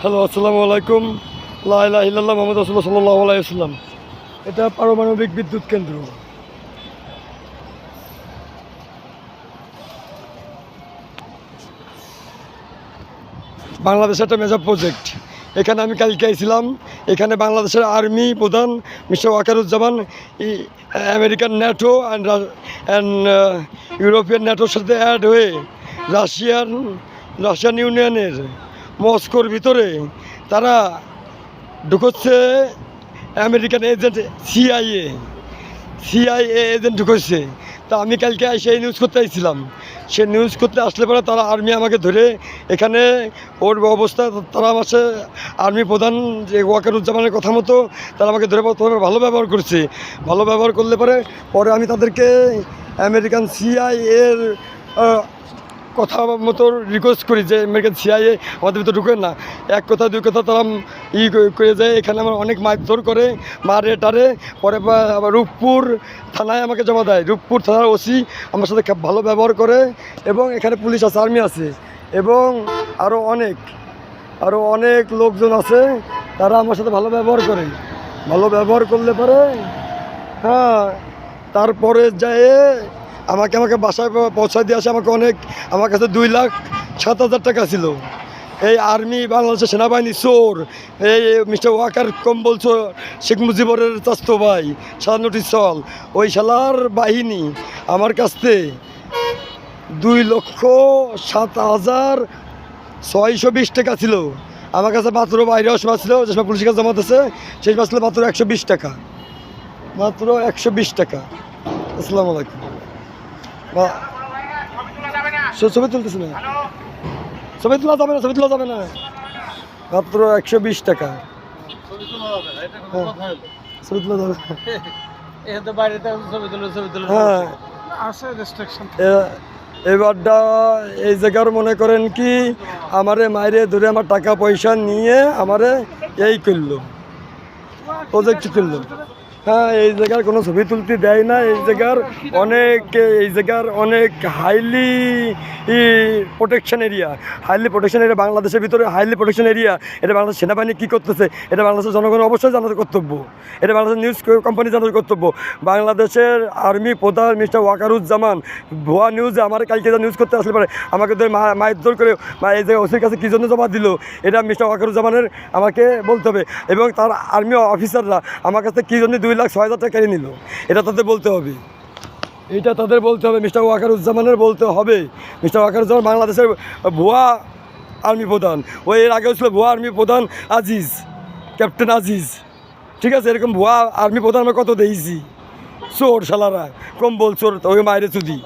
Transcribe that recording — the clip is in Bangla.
হ্যালো, আসসালামু আলাইকুম। লা ইলাহা ইল্লাল্লাহ মুহাম্মাদুর রাসূলুল্লাহ সাল্লাল্লাহু আলাইহি ওয়াসাল্লাম। এটা পারমাণবিক বিদ্যুৎ কেন্দ্র। বাংলাদেশের একটা মেজর প্রজেক্ট। এখানে আমি কালকে আইছিলাম। এখানে বাংলাদেশের আর্মি প্রধান mister Wakeruzzaman American NATO and European ন্যাটোর সাথে অ্যাড হয়ে রাশিয়ান ইউনিয়নের মস্কোর ভিতরে তারা ঢুকছে আমেরিকান এজেন্ট সিআইএ এজেন্ট ঢুকেছে। তা আমি কালকে সেই নিউজ করতে আইছিলাম। সে নিউজ করতে আসলে পরে তারা আর্মি আমাকে ধরে এখানে ওর অবস্থা, তারা আমার আর্মি প্রধান যে ওয়াকারুজ্জামানের কথা মতো তারা আমাকে ধরে প্রথমে ভালো ব্যবহার করছে। ভালো ব্যবহার করলে পরে আমি তাদেরকে আমেরিকান সিআইএর কথা মতো রিকোয়েস্ট করি যে আমেরিকান সিআইএ আমাদের ভিতরে ঢুকেন না। এক কথা দুই কথা তারা করে যায়। এখানে আমার অনেক মারধর করে, মারে টারে। পরে আবার রূপপুর থানায় আমাকে জমা দেয়। রূপপুর থানার ওসি আমার সাথে ভালো ব্যবহার করে এবং এখানে পুলিশ আছে, আর্মি আছে এবং আরও অনেক লোকজন আছে, তারা আমার সাথে ভালো ব্যবহার করে। ভালো ব্যবহার করলে পরে তারপরে যায় আমাকে বাসায় পৌঁছায় দিয়ে আসে। আমার কাছে 2,07,000 টাকা ছিল। এই আর্মি, বাংলাদেশের সেনাবাহিনী চোর, এই মিস্টার ওয়াকার কম্বল চোর, শেখ মুজিবরের চাস্তো ভাই শাহানুটি চল, ওই শালার বাহিনী আমার কাছ থেকে 2,07,620 টাকা ছিল। আমার কাছে মাত্র বাইরে সময় ছিল, যে সময় পুলিশের কাছে জমাতেছে সেই সময় ছিল মাত্র 120 টাকা, মাত্র 120 টাকা। আসসালামু আলাইকুম। ছবি তুলতেছে না, ছবি তোলা যাবে না, মাত্র 120 টাকা। ছবি তোলা যাবে হ্যাঁ। এবারটা এই জায়গার মনে করেন কি আমারে মাইরে ধরে আমার টাকা পয়সা নিয়ে আমারে এই করলো, প্রজেক্ট করলো। হ্যাঁ, এই জায়গার কোনো ছবি তুলতে দেয় না। এই জায়গার অনেক হাইলি প্রোটেকশন এরিয়া, বাংলাদেশের ভিতরে হাইলি প্রোটেকশন এরিয়া। এটা বাংলাদেশ সেনাবাহিনী কী করতেছে এটা বাংলাদেশের জনগণের অবশ্যই জানার কর্তব্য। এটা বাংলাদেশের নিউজ কোম্পানি জানার কর্তব্য। বাংলাদেশের আর্মি প্রধান মিস্টার ওয়াকারুজ্জামান ভুয়া নিউজে আমার কালকে নিউজ করতে আসলে পরে আমাকে মারধর করে এই জায়গায় ওসির কাছে কী জন্য জমা দিল এটা মিস্টার ওয়াকারুজ্জামানের আমাকে বলতে হবে। এবং তার আর্মি অফিসাররা আমার কাছে কী জন্য 2,06,000 টাকা কেড়ে নিল এটা তাদের বলতে হবে। মিস্টার ওয়াকারুজ্জামানের বলতে হবে। মিস্টার ওয়াকারুজ্জামান বাংলাদেশের ভুয়া আর্মি প্রধান। ওই এর আগেও ছিল ভুয়া আর্মি প্রধান আজিজ, ক্যাপ্টেন আজিজ। ঠিক আছে, এরকম ভুয়া আর্মি প্রধান আমরা কত দেখেছি। চোর শালারা, কম্বল চোর, ওই মায়ের চুদি।